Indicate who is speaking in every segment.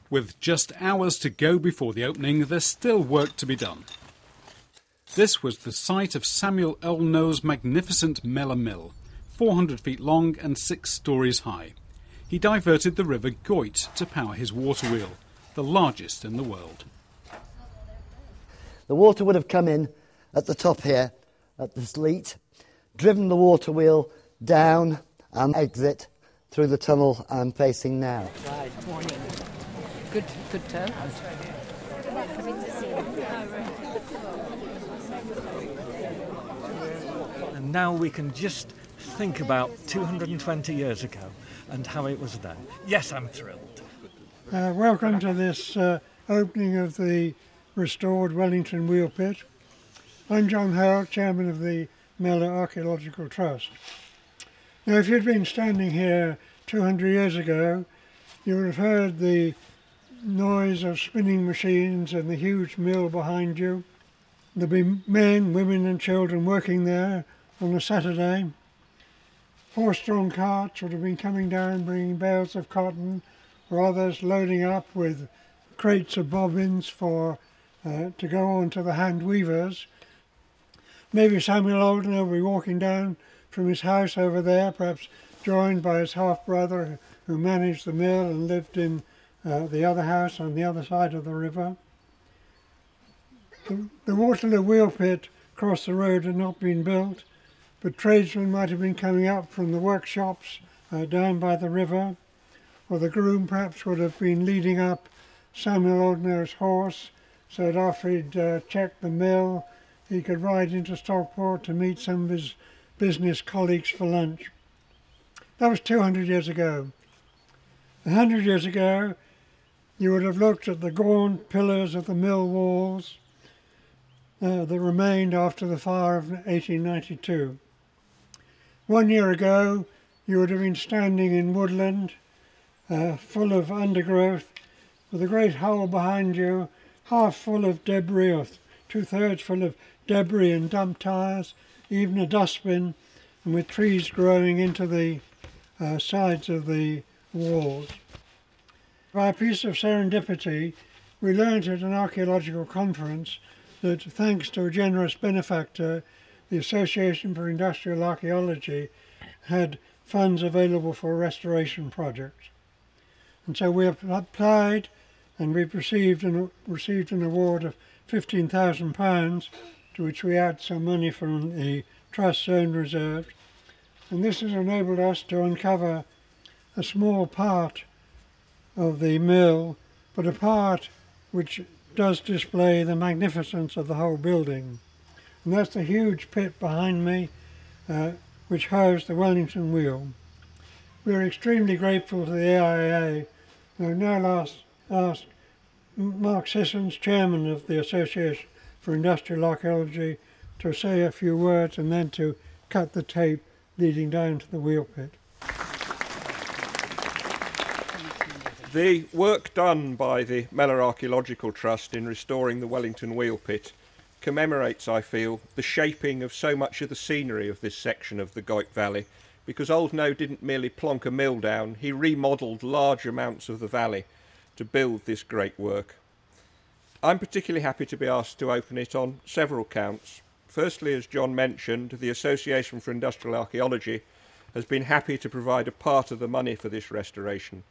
Speaker 1: With just hours to go before the opening, there's still work to be done. This was the site of Samuel Elno's magnificent Mellor Mill, 400 feet long and 6 stories high. He diverted the river Goyt to power his water wheel, the largest in the world.
Speaker 2: The water would have come in at the top here, at the sleet, driven the water wheel down and exit through the tunnel I'm facing now.
Speaker 3: Right, morning. Good turnout.
Speaker 4: And now we can just think about 220 years ago and how it was done. Yes, I'm thrilled.
Speaker 5: Welcome to this opening of the restored Wellington Wheelpit. I'm John Howell, Chairman of the Mellor Archaeological Trust. Now, if you'd been standing here 200 years ago, you would have heard the noise of spinning machines and the huge mill behind you. There'd be men, women and children working there on a Saturday. Horse-drawn carts would have been coming down bringing bales of cotton, or others loading up with crates of bobbins to go on to the hand weavers. Maybe Samuel Elno will be walking down from his house over there, perhaps joined by his half-brother who managed the mill and lived in the other house on the other side of the river. The Waterloo Wheelpit across the road had not been built, but tradesmen might have been coming up from the workshops down by the river, or the groom perhaps would have been leading up Samuel Elno's horse, so that after he'd checked the mill, he could ride into Stockport to meet some of his business colleagues for lunch. That was 200 years ago. 100 years ago, you would have looked at the gaunt pillars of the mill walls that remained after the fire of 1892. 1 year ago, you would have been standing in woodland, full of undergrowth, with a great hole behind you, half full of debris, or 2/3 full of debris and dump tyres, even a dustbin, and with trees growing into the sides of the walls. By a piece of serendipity, we learned at an archaeological conference that thanks to a generous benefactor, the Association for Industrial Archaeology had funds available for a restoration project. And so we applied, and we've received an award of £15,000, to which we add some money from the Trust's own reserve. And this has enabled us to uncover a small part of the mill, but a part which does display the magnificence of the whole building. And that's the huge pit behind me, which housed the Wellington Wheel. We are extremely grateful to the AIA, who now asked Mark Sissons, Chairman of the Association for Industrial Archaeology, to say a few words and then to cut the tape leading down to the wheel pit.
Speaker 6: The work done by the Mellor Archaeological Trust in restoring the Wellington Wheelpit commemorates, I feel, the shaping of so much of the scenery of this section of the Goyt Valley, because Old No didn't merely plonk a mill down, he remodelled large amounts of the valley to build this great work. I'm particularly happy to be asked to open it on several counts. Firstly, as John mentioned, the Association for Industrial Archaeology has been happy to provide a part of the money for this restoration.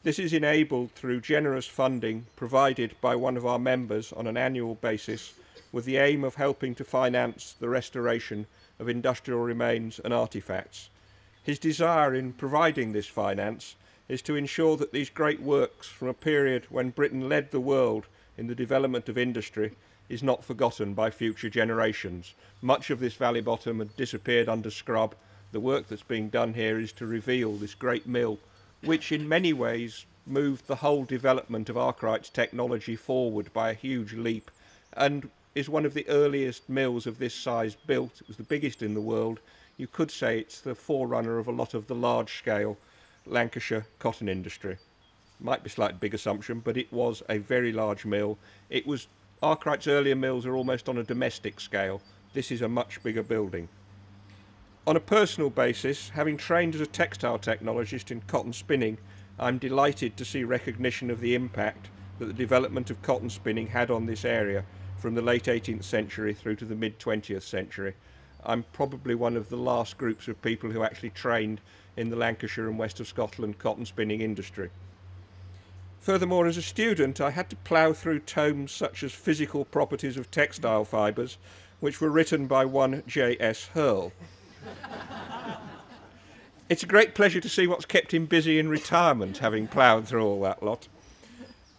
Speaker 6: This is enabled through generous funding provided by one of our members on an annual basis, with the aim of helping to finance the restoration of industrial remains and artefacts. His desire in providing this finance is to ensure that these great works from a period when Britain led the world in the development of industry is not forgotten by future generations. Much of this valley bottom had disappeared under scrub. The work that's being done here is to reveal this great mill, which in many ways moved the whole development of Arkwright's technology forward by a huge leap, and is one of the earliest mills of this size built. It was the biggest in the world. You could say it's the forerunner of a lot of the large-scale Lancashire cotton industry. Might be a slightly big assumption, but it was a very large mill. It was Arkwright's earlier mills are almost on a domestic scale. This is a much bigger building. On a personal basis, having trained as a textile technologist in cotton spinning I'm delighted to see recognition of the impact that the development of cotton spinning had on this area from the late 18th century through to the mid 20th century. I'm probably one of the last groups of people who actually trained in the Lancashire and West of Scotland cotton spinning industry. Furthermore, as a student, I had to plough through tomes such as Physical Properties of Textile Fibres, which were written by one J.S. Hurl. It's a great pleasure to see what's kept him busy in retirement, having ploughed through all that lot.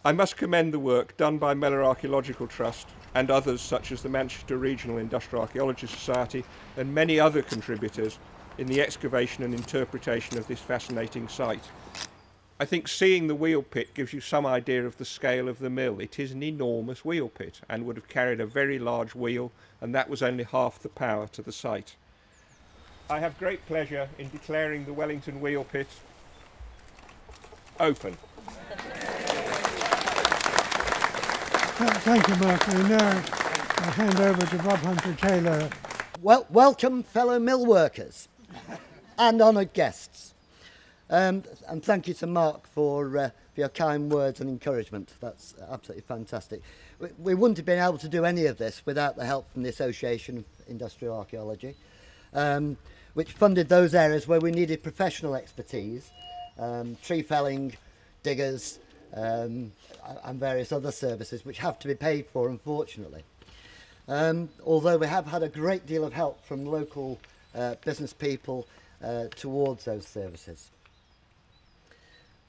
Speaker 6: I must commend the work done by Mellor Archaeological Trust and others such as the Manchester Regional Industrial Archaeology Society and many other contributors in the excavation and interpretation of this fascinating site. I think seeing the wheel pit gives you some idea of the scale of the mill. It is an enormous wheel pit and would have carried a very large wheel, and that was only half the power to the site. I have great pleasure in declaring the Wellington Wheelpit open.
Speaker 5: Thank you, Mark. And now I hand over to Bob Hunter-Taylor.
Speaker 2: Well, welcome, fellow mill workers and honoured guests. And thank you to Mark for your kind words and encouragement. That's absolutely fantastic. We wouldn't have been able to do any of this without the help from the Association of Industrial Archaeology, which funded those areas where we needed professional expertise, tree felling, diggers, and various other services which have to be paid for, unfortunately. Although we have had a great deal of help from local business people towards those services.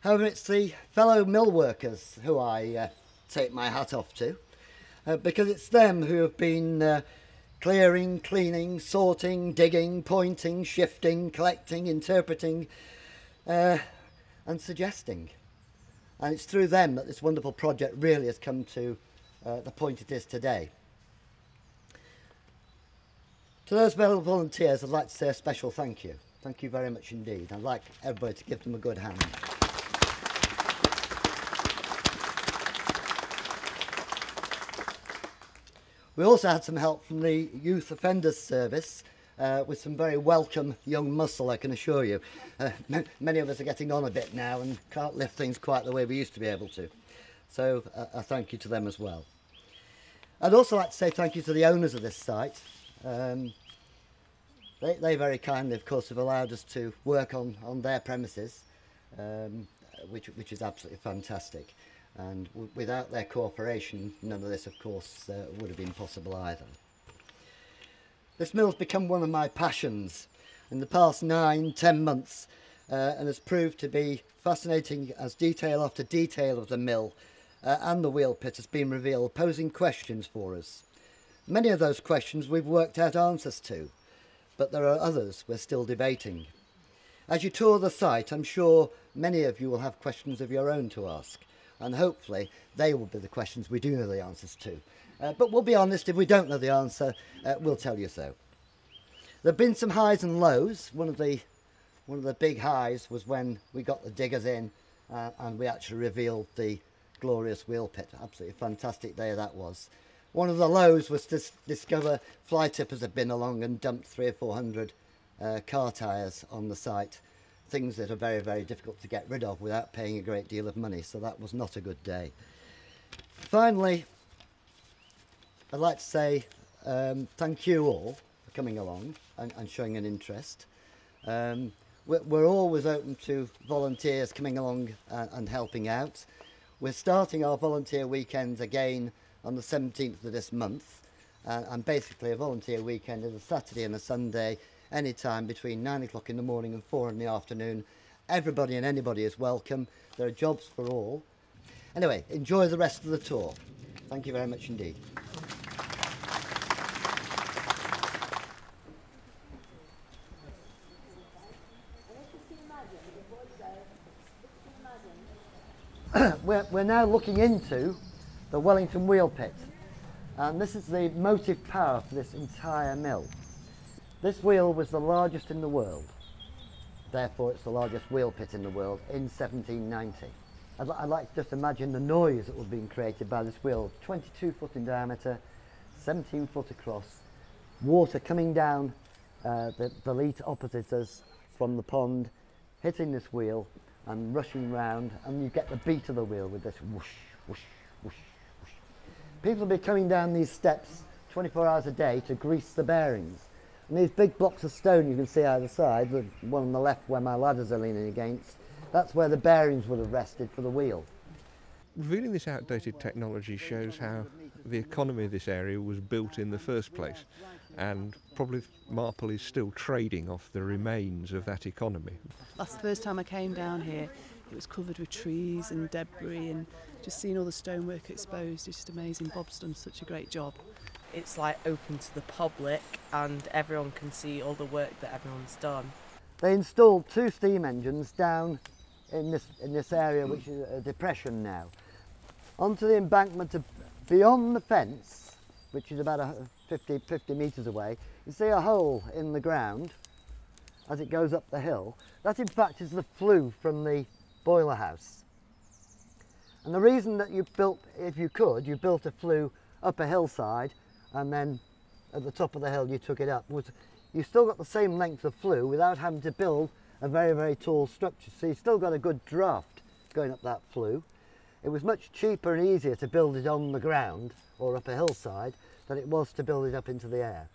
Speaker 2: However, it's the fellow mill workers who I take my hat off to, because it's them who have been clearing, cleaning, sorting, digging, pointing, shifting, collecting, interpreting and suggesting. And it's through them that this wonderful project really has come to the point it is today. To those volunteers, I'd like to say a special thank you. Thank you very much indeed. I'd like everybody to give them a good hand. We also had some help from the Youth Offenders Service with some very welcome young muscle, I can assure you. Many of us are getting on a bit now and can't lift things quite the way we used to be able to. So a thank you to them as well. I'd also like to say thank you to the owners of this site. They very kindly, of course, have allowed us to work on their premises, which is absolutely fantastic. And without their cooperation, none of this, of course, would have been possible either. This mill's become one of my passions in the past 9-10 months and has proved to be fascinating as detail after detail of the mill and the wheel pit has been revealed, posing questions for us. Many of those questions we've worked out answers to, but there are others we're still debating. As you tour the site, I'm sure many of you will have questions of your own to ask. And hopefully they will be the questions we do know the answers to. But we'll be honest, if we don't know the answer, we'll tell you so. There have been some highs and lows. One of the big highs was when we got the diggers in and we actually revealed the glorious wheel pit. Absolutely fantastic day that was. One of the lows was to discover fly tippers had been along and dumped 300 or 400 car tyres on the site. Things that are very, very difficult to get rid of without paying a great deal of money, so that was not a good day. Finally, I'd like to say thank you all for coming along and showing an interest. We're always open to volunteers coming along and helping out. We're starting our volunteer weekends again on the 17th of this month, and basically a volunteer weekend is a Saturday and a Sunday, any time between 9 o'clock in the morning and 4 in the afternoon. Everybody and anybody is welcome. There are jobs for all. Anyway, enjoy the rest of the tour. Thank you very much indeed. We're now looking into the Wellington Wheelpit, and this is the motive power for this entire mill. This wheel was the largest in the world, therefore it's the largest wheel pit in the world in 1790. I'd like to just imagine the noise that was being created by this wheel. 22 foot in diameter, 17 foot across, water coming down the leat opposite us from the pond, hitting this wheel and rushing round, and you get the beat of the wheel with this whoosh, whoosh, whoosh, whoosh. People will be coming down these steps 24 hours a day to grease the bearings. And these big blocks of stone you can see either side, the one on the left where my ladders are leaning against, that's where the bearings would have rested for the wheel.
Speaker 6: Revealing this outdated technology shows how the economy of this area was built in the first place, and probably Marple is still trading off the remains of that economy.
Speaker 7: That's the first time I came down here. It was covered with trees and debris, and just seeing all the stonework exposed is just amazing. Bob's done such a great job.
Speaker 8: It's like open to the public and everyone can see all the work that everyone's done.
Speaker 2: They installed 2 steam engines down in this area, which is a depression now, onto the embankment beyond the fence, which is about 50 metres away. You see a hole in the ground as it goes up the hill. That in fact is the flue from the boiler house. And the reason that you built, if you could, you built a flue up a hillside, and then at the top of the hill you took it up, was you still got the same length of flue without having to build a very, very tall structure. So you still got a good draft going up that flue. It was much cheaper and easier to build it on the ground or up a hillside than it was to build it up into the air.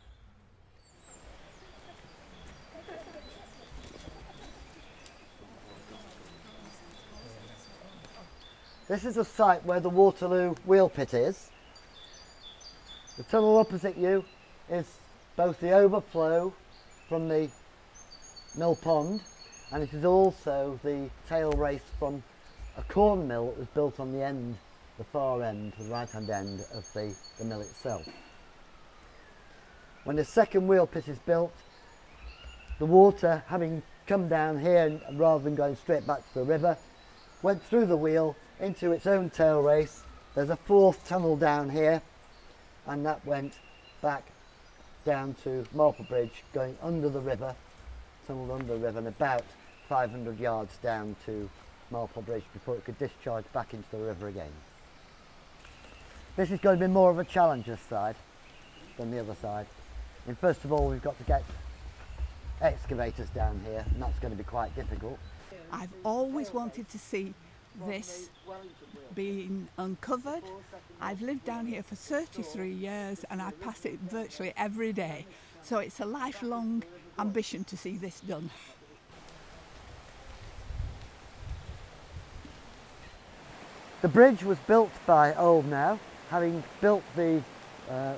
Speaker 2: This is the site where the Waterloo Wheelpit is. The tunnel opposite you is both the overflow from the mill pond, and it is also the tail race from a corn mill that was built on the end, the far end, the right hand end of the mill itself. When the second wheel pit is built, the water, having come down here and rather than going straight back to the river, went through the wheel into its own tail race. There's a 4th tunnel down here, and that went back down to Marple Bridge, going under the river, tunnelled under the river, and about 500 yards down to Marple Bridge before it could discharge back into the river again. This is going to be more of a challenge this side than the other side. And first of all, we've got to get excavators down here, and that's going to be quite difficult.
Speaker 3: I've always wanted to see this being uncovered. I've lived down here for 33 years and I pass it virtually every day. So it's a lifelong ambition to see this done.
Speaker 2: The bridge was built by Old Now, having built the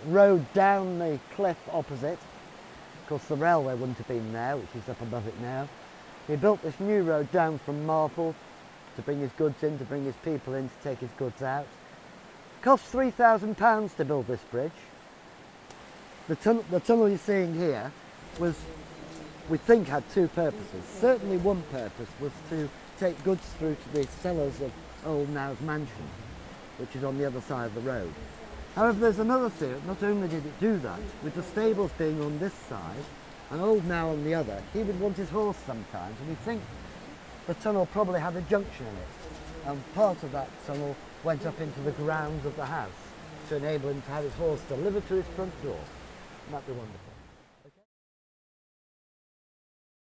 Speaker 2: road down the cliff opposite. Of course the railway wouldn't have been there, which is up above it now. He built this new road down from Marple to bring his goods in, to bring his people in, to take his goods out. It cost £3,000 to build this bridge. The tunnel you're seeing here was, we think, had 2 purposes. Certainly one purpose was to take goods through to the cellars of Old Now's mansion, which is on the other side of the road. However, there's another theory. Not only did it do that, with the stables being on this side and Old Now on the other, he would want his horse sometimes, and we think the tunnel probably had a junction in it, and part of that tunnel went up into the grounds of the house to enable him to have his horse delivered to his front door. That'd be wonderful.